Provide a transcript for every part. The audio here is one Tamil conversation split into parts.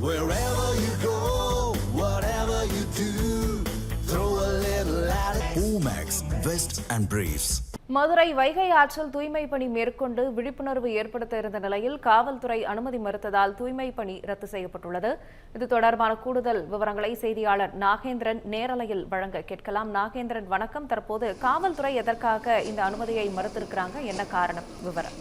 Wherever you go, whatever you do, throw a little at it. Omax, Vest and Briefs. Madurai Vaigai ஆற்றில் தூய்மை பணி மேற்கொண்டு விழிப்புணர்வு ஏற்படுத்த இருந்த நிலையில் காவல்துறை அனுமதி மறுத்ததால் தூய்மை பணி ரத்து செய்யப்பட்டுள்ளது. இது தொடர்பான கூடுதல் விவரங்களை செய்தியாளர் நாகேந்திரன் நேரலையில் வழங்க கேட்கலாம். நாகேந்திரன், வணக்கம். தற்போது காவல்துறை எதற்காக இந்த அனுமதியை மறுத்திருக்கிறாங்க, என்ன காரணம், விவரம்?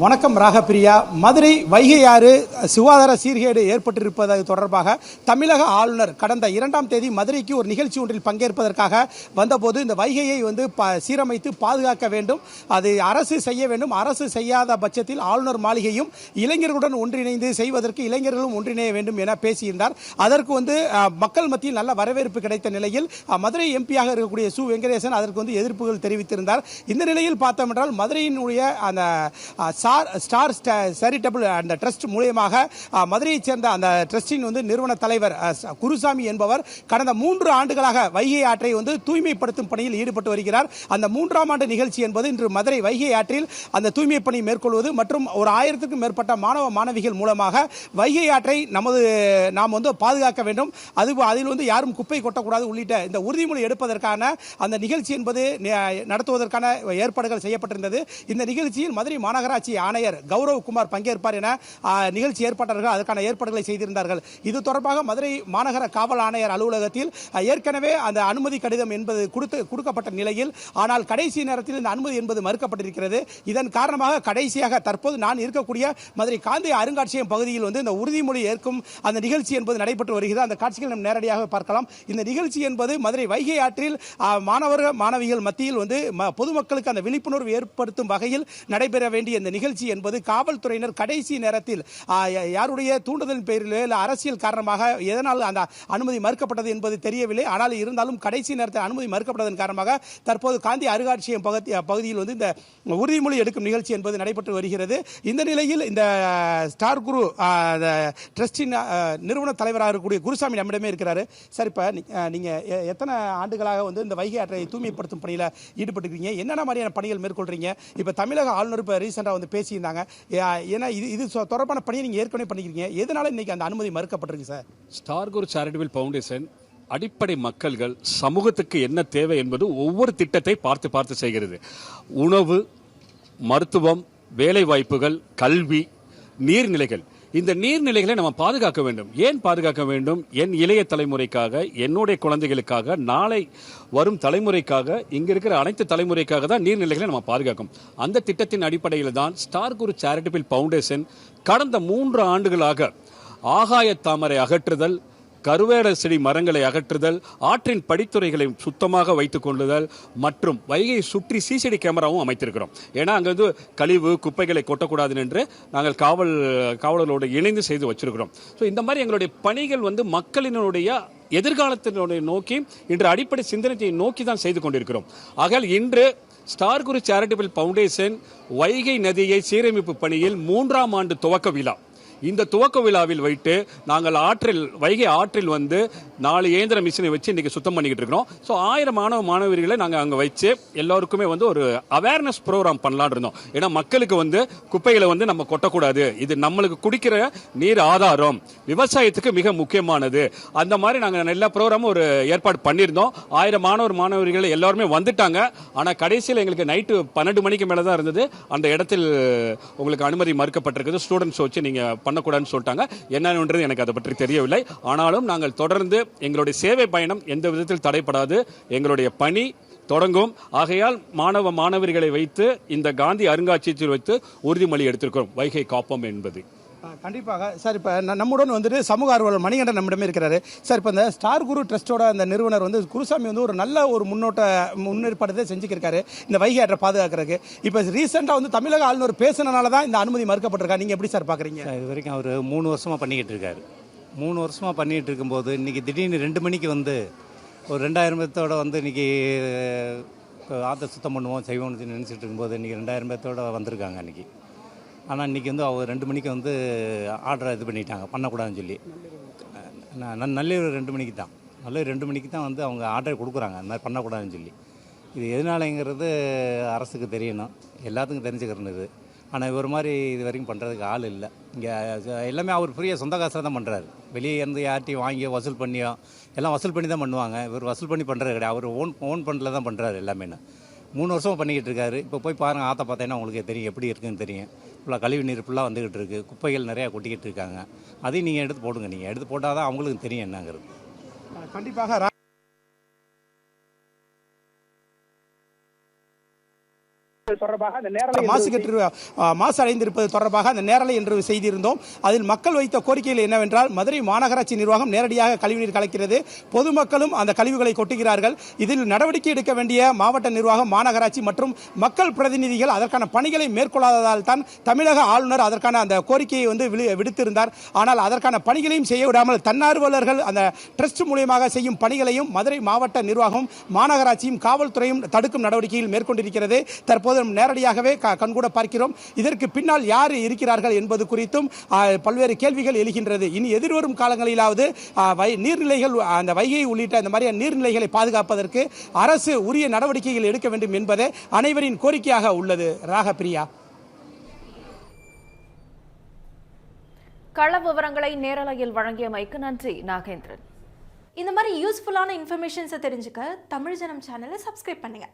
வணக்கம் ராகப்பிரியா. மதுரை வைகை ஆறு சுகாதார சீர்கேடு ஏற்பட்டிருப்பது தொடர்பாக தமிழக ஆளுநர் கடந்த 2ஆம் தேதி மதுரைக்கு ஒரு நிகழ்ச்சி ஒன்றில் பங்கேற்பதற்காக வந்தபோது இந்த வைகையை சீரமைத்து பாதுகாக்க வேண்டும், அது அரசு செய்ய வேண்டும். அரசு செய்யாத பட்சத்தில் ஆளுநர் மாளிகையும் இளைஞர்களுடன் ஒன்றிணைந்து செய்வதற்கு இளைஞர்களும் ஒன்றிணைய வேண்டும் என பேசியிருந்தார். அதற்கு மக்கள் மத்தியில் நல்ல வரவேற்பு கிடைத்த நிலையில் மதுரை எம்பியாக இருக்கக்கூடிய சு வெங்கடேசன் அதற்கு எதிர்ப்புகள் தெரிவித்திருந்தார். இந்த நிலையில் பார்த்தோம் என்றால் மதுரையினுடைய அந்த ஸ்டார் சேரிட்டபிள் அந்த ட்ரஸ்ட் மூலமாக மதுரையைச் சேர்ந்த அந்த ட்ரஸ்டின் நிறுவன தலைவர் குருசாமி என்பவர் கடந்த 3 ஆண்டுகளாக வைகை ஆற்றை தூய்மைப்படுத்தும் பணியில் ஈடுபட்டு வருகிறார். அந்த 3ஆம் ஆண்டு நிகழ்ச்சி என்பது இன்று மதுரை வைகை ஆற்றில் அந்த தூய்மை பணி மேற்கொள்வது மற்றும் ஒரு 1000க்கும் மேற்பட்ட மாணவ மாணவிகள் மூலமாக வைகை ஆற்றை நாம் பாதுகாக்க வேண்டும், அதில் யாரும் குப்பை கொட்டக்கூடாது உள்ளிட்ட இந்த உறுதிமொழி எடுப்பதற்கான அந்த நிகழ்ச்சி என்பது நடத்துவதற்கான ஏற்பாடுகள் செய்யப்பட்டிருந்தது. இந்த நிகழ்ச்சியில் மதுரை மாநகராட்சி ஆணையர் கௌரவ்குமார் பங்கேற்பார் என நிகழ்ச்சி ஏற்பாட்டாளர்கள் அதற்கான ஏற்பாடுகளை செய்திருந்தார்கள். இது தொடர்பாக மதுரை மாநகர காவல் ஆணையர் அலுவலகத்தில் ஏற்கனவே அந்த அனுமதி கடிதம் என்பது கொடுக்கப்பட்ட நிலையில் ஆனால் கடைசி நேரத்தில் இந்த அனுமதி என்பது மறுக்கப்பட்டிருக்கிறது. இதன் காரணமாக கடைசியாக தற்போது நான் இருக்கக்கூடிய மதுரை காந்தி அருங்காட்சியகம் பகுதியில் இந்த உறுதிமொழி ஏற்கும் அந்த நிகழ்ச்சி என்பது நடைபெற்று வருகிறது. அந்த காட்சிகள் நாம் நேரடியாக பார்க்கலாம். இந்த நிகழ்ச்சி என்பது மதுரை வைகை ஆற்றில் மாணவர்கள் மாணவிகள் மத்தியில் பொதுமக்களுக்கு அந்த விழிப்புணர்வு ஏற்படுத்தும் வகையில் நடைபெற வேண்டிய இந்த நிகழ்ச்சி என்பது காவல்துறையினர் கடைசி நேரத்தில் யாருடைய தூண்டுதலின் பேரில் அரசியல் காரணமாக எதனால் அந்த அனுமதி மறுக்கப்பட்டது என்பது தெரியவில்லை. ஆனால் இருந்தாலும் கடைசி நேரத்தில் அனுமதி மறுக்கப்பட்டதன் காரணமாக தற்போது காந்தி அருங்காட்சியகம் பகுதியில் இந்த உறுதிமொழி எடுக்கும் நிகழ்ச்சி என்பது நடைபெற்று வருகிறது. இந்த நிலையில் இந்த ஸ்டார் குரு ட்ரஸ்டின் நிறுவன தலைவராக இருக்கக்கூடிய குருசாமி நம்மிடமே இருக்கிறாரு. சார், இப்ப நீங்க எத்தனை ஆண்டுகளாக இந்த வைகை ஆற்றை தூய்மைப்படுத்தும் பணியில் ஈடுபட்டுருக்கீங்க, என்னென்ன மாதிரியான பணிகள் மேற்கொள்றீங்க? இப்ப தமிழக ஆளுநர் இப்ப ரீசெண்டா பேசியிருந்தாங்க, ஏன்னா இது தொடர்பான பணியை நீங்க ஏற்கனவே பண்ணிக்கிறீங்க, எதனால இன்னைக்கு அந்த அனுமதி மறுக்கப்பட்டிருக்கு சார்? ஸ்டார் குரு சேரிட்டபிள் ஃபவுண்டேஷன் அடிப்படை மக்கள்கள் சமூகத்துக்கு என்ன தேவை என்பது ஒவ்வொரு திட்டத்தை பார்த்து பார்த்து செய்கிறது. உணவு, மருத்துவம், வேலை வாய்ப்புகள், கல்வி, நீர்நிலைகள். இந்த நீர்நிலைகளை நம்ம பாதுகாக்க வேண்டும். ஏன் பாதுகாக்க வேண்டும்? என் இளைய தலைமுறைக்காக, என்னுடைய குழந்தைகளுக்காக, நாளை வரும் தலைமுறைக்காக, இங்க இருக்கிற அனைத்து தலைமுறைக்காக தான் நீர்நிலைகளை நம்ம பாதுகாக்கும். அந்த திட்டத்தின் அடிப்படையில் தான் ஸ்டார் குரு சேரிட்டபிள் ஃபவுண்டேஷன் கடந்த 3 ஆண்டுகளாக ஆகாய தாமரை அகற்றுதல், கருவேல செடி மரங்களை அகற்றுதல், ஆற்றின் படித்துறைகளை சுத்தமாக வைத்துக் கொள்ளுதல் மற்றும் வைகையை சுற்றி சிசிடி கேமராவும் அமைத்திருக்கிறோம். ஏன்னா அங்கிருந்து கழிவு குப்பைகளை கொட்டக்கூடாது என்று நாங்கள் காவலர்களோடு இணைந்து செய்து வச்சிருக்கிறோம். ஸோ இந்த மாதிரி எங்களுடைய பணிகள் மக்களினுடைய எதிர்காலத்தினுடைய நோக்கி இன்று அடிப்படை சிந்தனையை நோக்கி தான் செய்து கொண்டிருக்கிறோம். ஆகையால் இன்று ஸ்டார் குரு சேரிட்டபிள் ஃபவுண்டேஷன் வைகை நதியை சீரமைப்பு பணியில் 3ஆம் ஆண்டு துவக்க விழா. இந்த துவக்க விழாவில் வைத்து நாங்கள் வைகை ஆற்றில் 4 இயந்திர மிஷினை வச்சு இன்னைக்கு சுத்தம் பண்ணிக்கிட்டு இருக்கிறோம். ஸோ 1000 மாணவ மாணவர்களை நாங்கள் அங்கே வச்சு எல்லாருக்குமே ஒரு அவேர்னஸ் ப்ரோக்ராம் பண்ணலான்னு இருந்தோம். ஏன்னா மக்களுக்கு குப்பைகளை நம்ம கொட்டக்கூடாது, இது நம்மளுக்கு குடிக்கிற நீர் ஆதாரம், விவசாயத்துக்கு மிக முக்கியமானது. அந்த மாதிரி நாங்கள் எல்லா ப்ரோக்ராமும் ஒரு ஏற்பாடு பண்ணியிருந்தோம். 1000 மாணவர்கள் எல்லாருமே வந்துட்டாங்க. ஆனால் கடைசியில் எங்களுக்கு நைட்டு 12 மணிக்கு மேலே தான் இருந்தது. அந்த இடத்தில் உங்களுக்கு அனுமதி மறுக்கப்பட்டிருக்குது. ஸ்டூடெண்ட்ஸ் வச்சு நீங்கள் பண்ணக்கூடாதுன்னு சொல்லிட்டாங்க. என்னன்றது எனக்கு அதை பற்றி தெரியவில்லை. ஆனாலும் நாங்கள் தொடர்ந்து எங்களுடைய சேவை பயணம் எந்த விதத்தில் தடைப்படாது, எங்களுடைய பணி தொடங்கும். ஆகையால் மாணவ மாணவர்களை வைத்து இந்த காந்தி அருங்காட்சியகத்தில் வைத்து உறுதிமொழி எடுத்திருக்கிறோம், வைகை காப்போம் என்பது. கண்டிப்பாக சார். இப்போ நம்முடன் சமூக ஆர்வலர் மணிகண்டன் நம்மிடமே இருக்கிறாரு. சார், இப்போ இந்த ஸ்டார் குரு ட்ரஸ்டோட அந்த நிறுவனர் குருசாமி ஒரு நல்ல ஒரு முன்னேற்பாடு செஞ்சுக்கிருக்காரு இந்த வைகை ஆற்றை பாதுகாக்கிறதுக்கு. இப்போ ரீசெண்டாக தமிழக ஆளுநர் பேசினால தான் இந்த அனுமதி மறுக்கப்பட்டிருக்கா, நீங்கள் எப்படி சார் பார்க்குறீங்க? இது வரைக்கும் அவர் 3 வருஷமாக பண்ணிக்கிட்டு இருக்காரு. 3 வருஷமாக பண்ணிகிட்டு இருக்கும்போது இன்றைக்கி திடீர்னு 2 மணிக்கு ஒரு 2000 பேர்த்தோட இன்றைக்கி ஆற்றை சுத்தம் பண்ணுவோம் செய்வோம்னு நினச்சிட்டு இருக்கும்போது இன்றைக்கி 2000 பேர்த்தோட வந்திருக்காங்க இன்றைக்கி. ஆனால் இன்றைக்கி அவர் 2 மணிக்கு ஆர்டரை இது பண்ணிட்டாங்க, பண்ணக்கூடாதுன்னு சொல்லி. நள்ளிரவு 2 மணிக்கு தான் நள்ளிரவு 2 மணிக்கு தான் அவங்க ஆர்டரை கொடுக்குறாங்க அந்த மாதிரி பண்ணக்கூடாதுன்னு சொல்லி. இது எதனாலங்கிறது அரசுக்கு தெரியணும், எல்லாத்துக்கும் தெரிஞ்சுக்கிறது. இது ஆனால் இவர் மாதிரி இது வரைக்கும் பண்ணுறதுக்கு ஆள் இல்லை. இங்கே எல்லாமே அவர் ஃப்ரீயாக சொந்த காசில் தான் பண்ணுறாரு. வெளியே இருந்து யார்ட்டையும் வாங்கியோ வசூல் பண்ணியோ எல்லாம் வசூல் பண்ணி தான் பண்ணுவாங்க. இவர் வசூல் பண்ணி பண்ணுறது கிடையாது. அவர் ஓன் ஃபண்டில் தான் பண்ணுறாரு எல்லாமே. 3 வருஷமாக பண்ணிக்கிட்டு இருக்காரு. இப்போ போய் பாருங்கள், ஆற்ற பார்த்தீங்கன்னா உங்களுக்கு தெரியும் எப்படி இருக்குதுன்னு தெரியும். ஃபுல்லாக கழிவு நீர் ஃபுல்லாக வந்துக்கிட்டு இருக்குது. குப்பைகள் நிறையா கொட்டிக்கிட்டு இருக்காங்க. அதையும் நீங்கள் எடுத்து போடுங்க. நீங்கள் எடுத்து போட்டால் தான் அவங்களுக்கு தெரியும் என்னங்கிறது. கண்டிப்பாக தொடர்பாக அந்த நேரலை மாசு அடைந்திருப்பது தொடர்பாக அந்த நேரலை என்று செய்திருந்தோம். அதில் மக்கள் வைத்த கோரிக்கைகள் என்னவென்றால், மதுரை மாநகராட்சி நிர்வாகம் நேரடியாக கழிவுநீர் கலக்கிறது, பொதுமக்களும் அந்த கழிவுகளை கொட்டுகிறார்கள். இதில் நடவடிக்கை எடுக்க வேண்டிய மாவட்ட நிர்வாகம், மாநகராட்சி மற்றும் மக்கள் பிரதிநிதிகள் அதற்கான பணிகளை மேற்கொள்ளாததால் தான் தமிழக ஆளுநர் அதற்கான அந்த கோரிக்கையை விடுத்திருந்தார். ஆனால் அதற்கான பணிகளையும் செய்ய விடாமல் தன்னார்வலர்கள் அந்த ட்ரஸ்ட் மூலியமாக செய்யும் பணிகளையும் மதுரை மாவட்ட நிர்வாகம், மாநகராட்சியும் காவல்துறையும் தடுக்கும் நடவடிக்கையில் மேற்கொண்டிருக்கிறது. தற்போது நேரடியாகவே கண்கூட பார்க்கிறோம். இதற்கு பின்னால் யார் இருக்கிறார்கள் என்பது குறித்தும் பல்வேறு கேள்விகள் எழுகின்றது. இனி எதிர்வரும் காலங்களிலாவது நீர்நிலைகள், அந்த வைகை உள்ளிட்ட இந்த மாதிரியான நீர்நிலைகளை பாதுகாப்பதற்கு அரசு உரிய நடவடிக்கைகள் எடுக்க வேண்டும் என்பதே அனைவரின் கோரிக்கையாக உள்ளது. ராகப்பிரியா. கள விவரங்களை நேரலையில் வழங்கியமைக்கு நன்றி நாகேந்திரன். இந்த மாதிரி யூஸ்ஃபுல்லான இன்ஃபர்மேஷன்ஸை தெரிஞ்சுக்க தமிழ் ஜனம் சேனலை சப்ஸ்கிரைப் பண்ணுங்க.